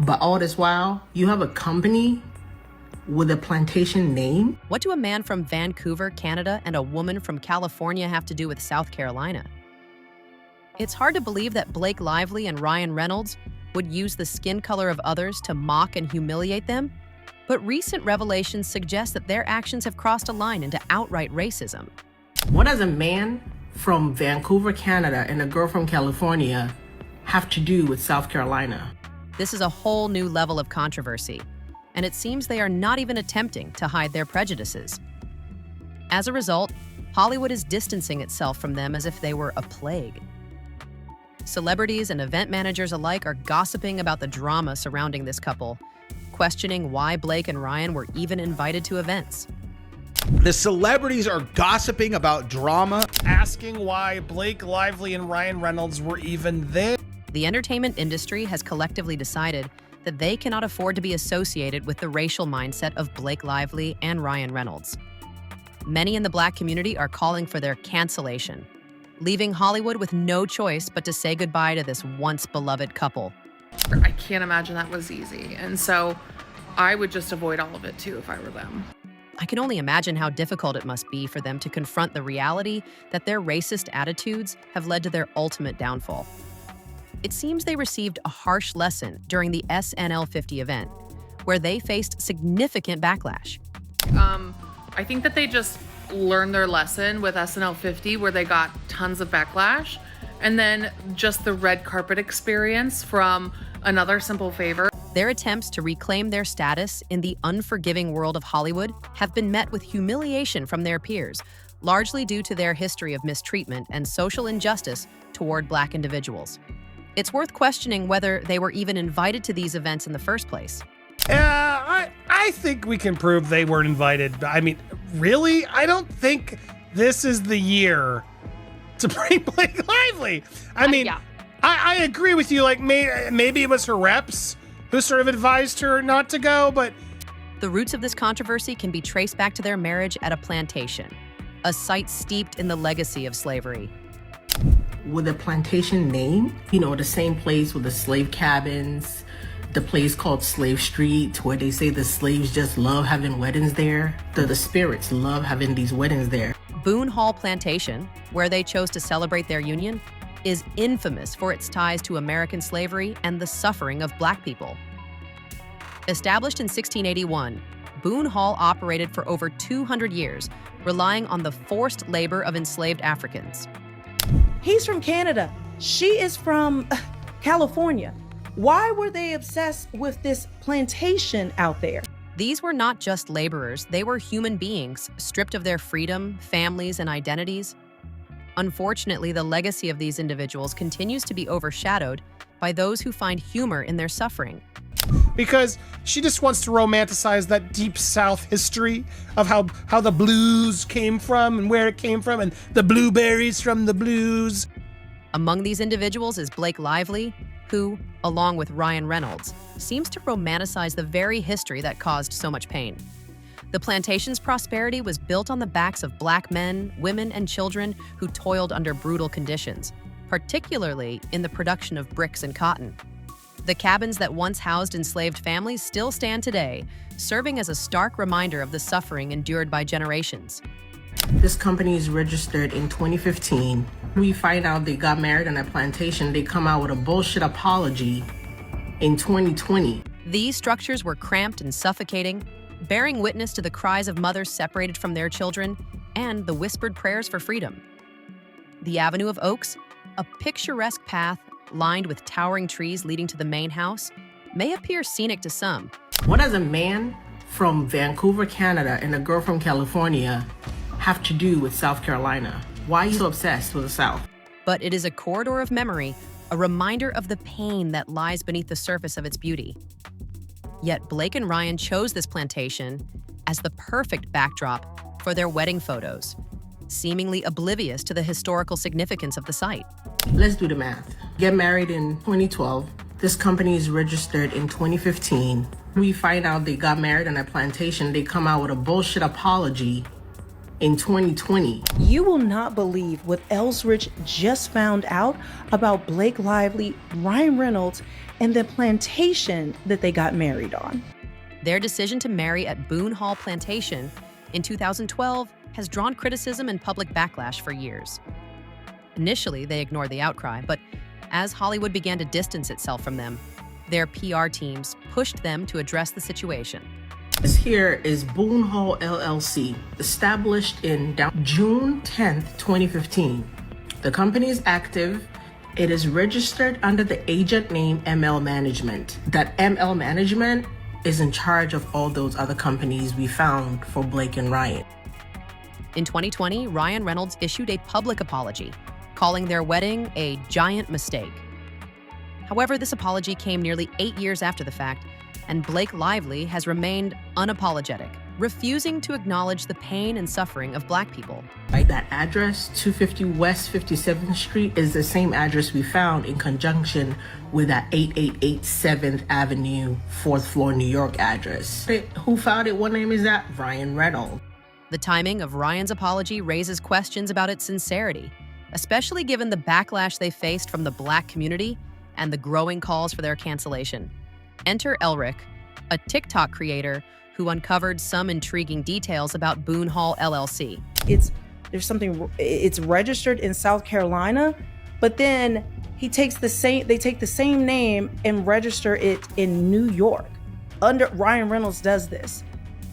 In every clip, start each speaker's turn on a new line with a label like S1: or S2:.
S1: But all this while, you have a company with a plantation name?
S2: What do a man from Vancouver, Canada, and a woman from California have to do with South Carolina? It's hard to believe that Blake Lively and Ryan Reynolds would use the skin color of others to mock and humiliate them, but recent revelations suggest that their actions have crossed a line into outright racism.
S1: What does a man from Vancouver, Canada, and a girl from California have to do with South Carolina?
S2: This is a whole new level of controversy, and it seems they are not even attempting to hide their prejudices. As a result, Hollywood is distancing itself from them as if they were a plague. Celebrities and event managers alike are gossiping about the drama surrounding this couple, questioning why Blake and Ryan were even invited to events.
S3: The celebrities are gossiping about drama,
S4: asking why Blake Lively and Ryan Reynolds were even there.
S2: The entertainment industry has collectively decided that they cannot afford to be associated with the racial mindset of Blake Lively and Ryan Reynolds. Many in the Black community are calling for their cancellation, leaving Hollywood with no choice but to say goodbye to this once beloved couple.
S5: I can't imagine that was easy, and so I would just avoid all of it too if I were them.
S2: I can only imagine how difficult it must be for them to confront the reality that their racist attitudes have led to their ultimate downfall. It seems they received a harsh lesson during the SNL 50 event, where they faced significant backlash.
S5: I think that they just learned their lesson with SNL 50, where they got tons of backlash, and then just the red carpet experience from Another Simple Favor.
S2: Their attempts to reclaim their status in the unforgiving world of Hollywood have been met with humiliation from their peers, largely due to their history of mistreatment and social injustice toward Black individuals. It's worth questioning whether they were even invited to these events in the first place.
S4: I think we can prove they weren't invited. I mean, really? I don't think this is the year to bring Blake Lively. I mean,
S5: yeah.
S4: I agree with you. Like, maybe it was her reps who sort of advised her not to go, but...
S2: The roots of this controversy can be traced back to their marriage at a plantation, a site steeped in the legacy of slavery.
S1: With a plantation name, the same place with the slave cabins, the place called Slave Street, where they say the slaves just love having weddings there. The spirits love having these weddings there.
S2: Boone Hall Plantation, where they chose to celebrate their union, is infamous for its ties to American slavery and the suffering of Black people. Established in 1681, Boone Hall operated for over 200 years, relying on the forced labor of enslaved Africans.
S6: He's from Canada. She is from California. Why were they obsessed with this plantation out there?
S2: These were not just laborers, they were human beings, stripped of their freedom, families, and identities. Unfortunately, the legacy of these individuals continues to be overshadowed by those who find humor in their suffering.
S4: Because she just wants to romanticize that deep South history of how the blues came from and where it came from and the blueberries from the blues.
S2: Among these individuals is Blake Lively, who, along with Ryan Reynolds, seems to romanticize the very history that caused so much pain. The plantation's prosperity was built on the backs of Black men, women, and children who toiled under brutal conditions, particularly in the production of bricks and cotton. The cabins that once housed enslaved families still stand today, serving as a stark reminder of the suffering endured by generations.
S1: This company is registered in 2015. We find out they got married on a plantation. They come out with a bullshit apology in 2020.
S2: These structures were cramped and suffocating, bearing witness to the cries of mothers separated from their children and the whispered prayers for freedom. The Avenue of Oaks, a picturesque path lined with towering trees leading to the main house, may appear scenic to some.
S1: What does a man from Vancouver, Canada, and a girl from California have to do with South Carolina? Why are you so obsessed with the South?
S2: But it is a corridor of memory, a reminder of the pain that lies beneath the surface of its beauty. Yet Blake and Ryan chose this plantation as the perfect backdrop for their wedding photos, seemingly oblivious to the historical significance of the site.
S1: Let's do the math. Get married in 2012. This company is registered in 2015. We find out they got married on a plantation. They come out with a bullshit apology in 2020.
S6: You will not believe what Ellsrich just found out about Blake Lively, Ryan Reynolds, and the plantation that they got married on.
S2: Their decision to marry at Boone Hall Plantation in 2012 has drawn criticism and public backlash for years. Initially, they ignored the outcry, but as Hollywood began to distance itself from them, their PR teams pushed them to address the situation.
S1: This here is Boone Hall LLC, established in June 10th, 2015. The company is active. It is registered under the agent name ML Management. That ML Management is in charge of all those other companies we found for Blake and Ryan.
S2: In 2020, Ryan Reynolds issued a public apology, calling their wedding a giant mistake. However, this apology came nearly 8 years after the fact, and Blake Lively has remained unapologetic, refusing to acknowledge the pain and suffering of Black people.
S1: That address, 250 West 57th Street, is the same address we found in conjunction with that 888 7th Avenue, 4th floor, New York address. Who found it? What name is that? Ryan Reynolds.
S2: The timing of Ryan's apology raises questions about its sincerity, especially given the backlash they faced from the Black community and the growing calls for their cancellation. Enter Elric, a TikTok creator who uncovered some intriguing details about Boone Hall LLC.
S6: It's registered in South Carolina, but then they take the same name and register it in New York. Ryan Reynolds does this.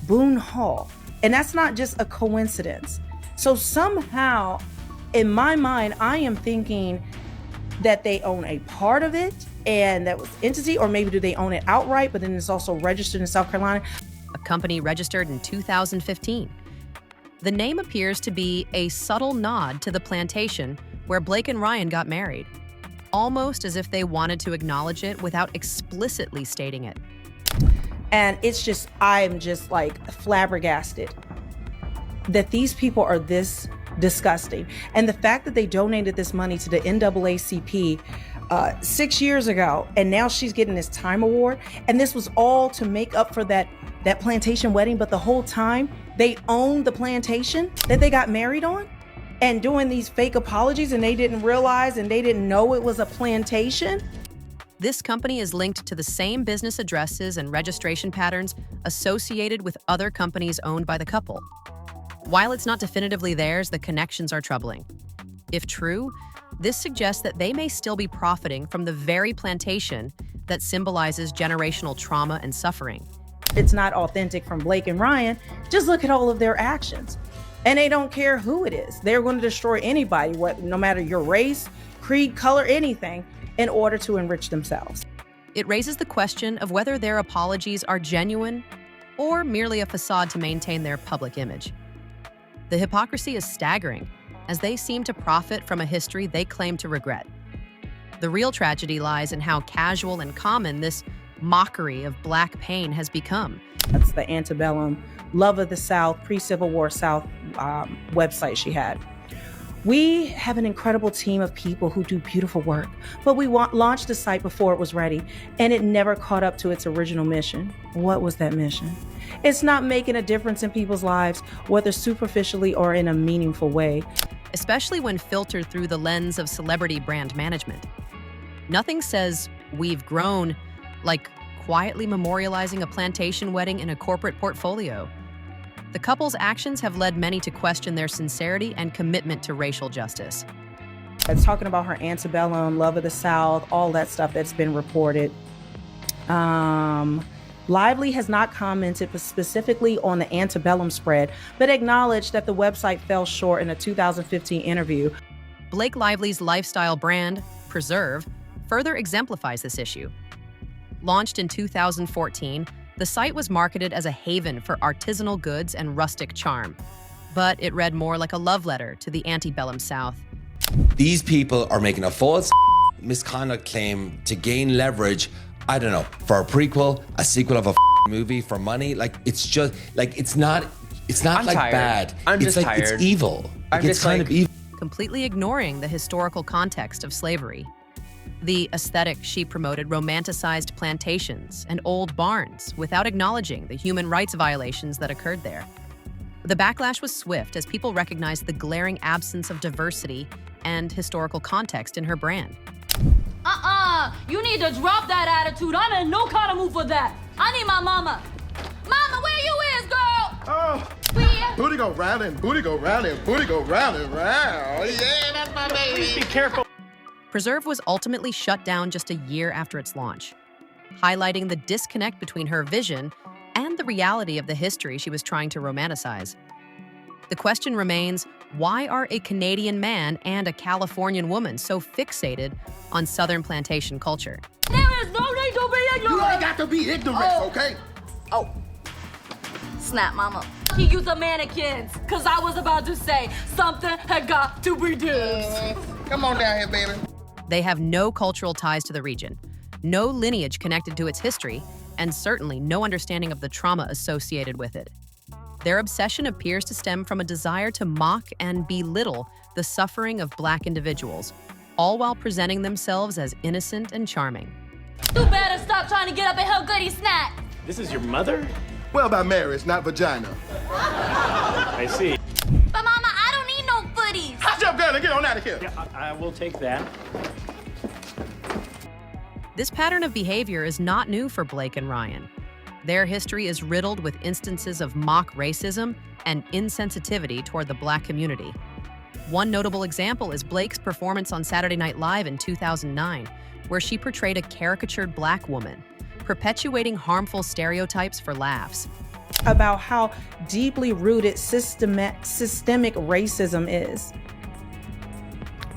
S6: Boone Hall. And that's not just a coincidence. So somehow, in my mind, I am thinking that they own a part of it and that was entity, or maybe do they own it outright, but then it's also registered in South Carolina.
S2: A company registered in 2015. The name appears to be a subtle nod to the plantation where Blake and Ryan got married, almost as if they wanted to acknowledge it without explicitly stating it.
S6: And I'm just like flabbergasted that these people are this disgusting. And the fact that they donated this money to the NAACP 6 years ago, and now she's getting this Time Award, and this was all to make up for that plantation wedding, but the whole time they owned the plantation that they got married on, and doing these fake apologies, and they didn't realize and they didn't know it was a plantation.
S2: This company is linked to the same business addresses and registration patterns associated with other companies owned by the couple. While it's not definitively theirs, the connections are troubling. If true, this suggests that they may still be profiting from the very plantation that symbolizes generational trauma and suffering.
S6: It's not authentic from Blake and Ryan. Just look at all of their actions. And they don't care who it is. They're going to destroy anybody, no matter your race, creed, color, anything, in order to enrich themselves.
S2: It raises the question of whether their apologies are genuine or merely a facade to maintain their public image. The hypocrisy is staggering, as they seem to profit from a history they claim to regret. The real tragedy lies in how casual and common this mockery of Black pain has become.
S6: That's the antebellum Love of the South, pre-Civil War South website she had. We have an incredible team of people who do beautiful work, but we launched the site before it was ready, and it never caught up to its original mission. What was that mission? It's not making a difference in people's lives, whether superficially or in a meaningful way.
S2: Especially when filtered through the lens of celebrity brand management. Nothing says, "We've grown," like quietly memorializing a plantation wedding in a corporate portfolio. The couple's actions have led many to question their sincerity and commitment to racial justice.
S6: It's talking about her antebellum, Love of the South, all that stuff that's been reported. Lively has not commented specifically on the antebellum spread, but acknowledged that the website fell short in a 2015 interview.
S2: Blake Lively's lifestyle brand, Preserve, further exemplifies this issue. Launched in 2014, the site was marketed as a haven for artisanal goods and rustic charm, but it read more like a love letter to the antebellum South.
S7: These people are making a false misconduct claim to gain leverage, I don't know, for a prequel, a sequel of a movie, for money. Like, it's just, like, it's not
S8: I'm
S7: like
S8: tired.
S7: bad.
S8: I'm
S7: it's
S8: just
S7: like,
S8: tired.
S7: It's evil.
S8: I'm
S7: Like, it's
S8: just
S7: kind
S8: like-
S7: of evil.
S2: Completely ignoring the historical context of slavery. The aesthetic she promoted romanticized plantations and old barns without acknowledging the human rights violations that occurred there. The backlash was swift as people recognized the glaring absence of diversity and historical context in her brand.
S8: You need to drop that attitude. I'm in no kind of mood for that. I need my mama. Mama, where you is, girl?
S9: Oh,
S8: Where?
S9: booty go round and booty go round and booty go round and round. Yeah, that's my baby.
S4: Be careful.
S2: Preserve was ultimately shut down just a year after its launch, highlighting the disconnect between her vision and the reality of the history she was trying to romanticize. The question remains, why are a Canadian man and a Californian woman so fixated on Southern plantation culture?
S8: There is no need to be ignorant.
S9: You ain't got to be ignorant, okay?
S8: Oh. Snap, mama. He used the mannequins, because I was about to say something had got to be done.
S9: Come on down here, baby.
S2: They have no cultural ties to the region, no lineage connected to its history, and certainly no understanding of the trauma associated with it. Their obsession appears to stem from a desire to mock and belittle the suffering of Black individuals, all while presenting themselves as innocent and charming.
S8: You better stop trying to get up in her goodie snack.
S10: This is your mother?
S9: Well, by marriage, not vagina.
S10: I see.
S8: But mama, I don't need no footies.
S9: Hot up, girl, and get on out of here.
S10: Yeah, I will take that.
S2: This pattern of behavior is not new for Blake and Ryan. Their history is riddled with instances of mock racism and insensitivity toward the Black community. One notable example is Blake's performance on Saturday Night Live in 2009, where she portrayed a caricatured Black woman, perpetuating harmful stereotypes for laughs.
S6: About how deeply rooted systemic racism is.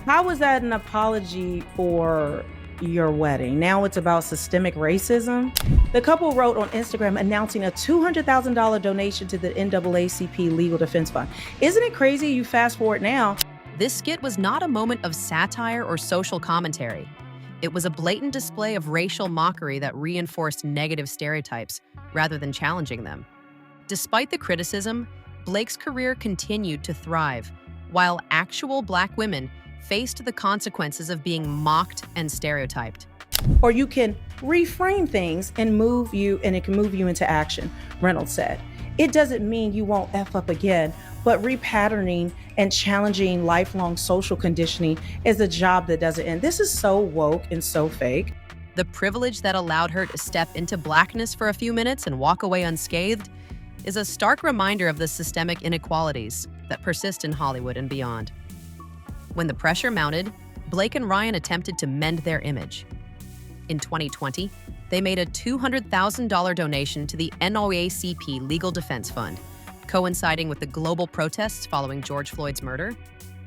S6: How was that an apology for your wedding? Now it's about systemic racism. The couple wrote on Instagram announcing a $200,000 donation to the NAACP Legal Defense Fund. Isn't it crazy? You fast forward now.
S2: This skit was not a moment of satire or social commentary. It was a blatant display of racial mockery that reinforced negative stereotypes rather than challenging them. Despite the criticism, Blake's career continued to thrive, while actual Black women faced the consequences of being mocked and stereotyped.
S6: Or you can reframe things and it can move you into action, Reynolds said. It doesn't mean you won't F up again, but repatterning and challenging lifelong social conditioning is a job that doesn't end. This is so woke and so fake.
S2: The privilege that allowed her to step into Blackness for a few minutes and walk away unscathed is a stark reminder of the systemic inequalities that persist in Hollywood and beyond. When the pressure mounted, Blake and Ryan attempted to mend their image. In 2020, they made a $200,000 donation to the NAACP Legal Defense Fund, coinciding with the global protests following George Floyd's murder.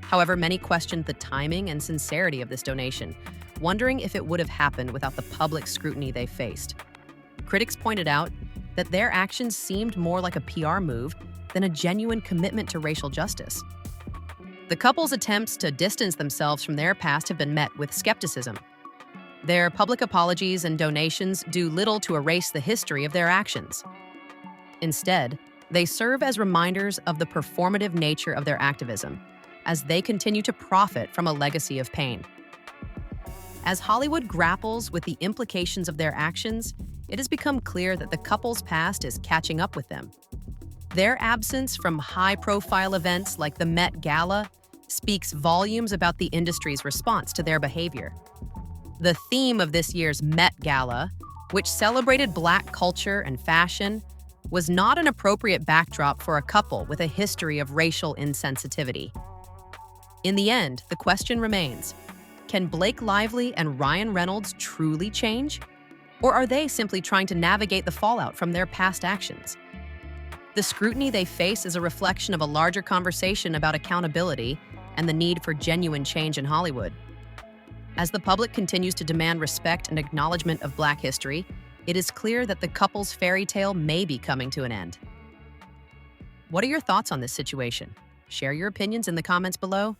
S2: However, many questioned the timing and sincerity of this donation, wondering if it would have happened without the public scrutiny they faced. Critics pointed out that their actions seemed more like a PR move than a genuine commitment to racial justice. The couple's attempts to distance themselves from their past have been met with skepticism. Their public apologies and donations do little to erase the history of their actions. Instead, they serve as reminders of the performative nature of their activism, as they continue to profit from a legacy of pain. As Hollywood grapples with the implications of their actions, it has become clear that the couple's past is catching up with them. Their absence from high-profile events like the Met Gala speaks volumes about the industry's response to their behavior. The theme of this year's Met Gala, which celebrated Black culture and fashion, was not an appropriate backdrop for a couple with a history of racial insensitivity. In the end, the question remains, can Blake Lively and Ryan Reynolds truly change? Or are they simply trying to navigate the fallout from their past actions? The scrutiny they face is a reflection of a larger conversation about accountability and the need for genuine change in Hollywood. As the public continues to demand respect and acknowledgement of Black history, it is clear that the couple's fairy tale may be coming to an end. What are your thoughts on this situation? Share your opinions in the comments below.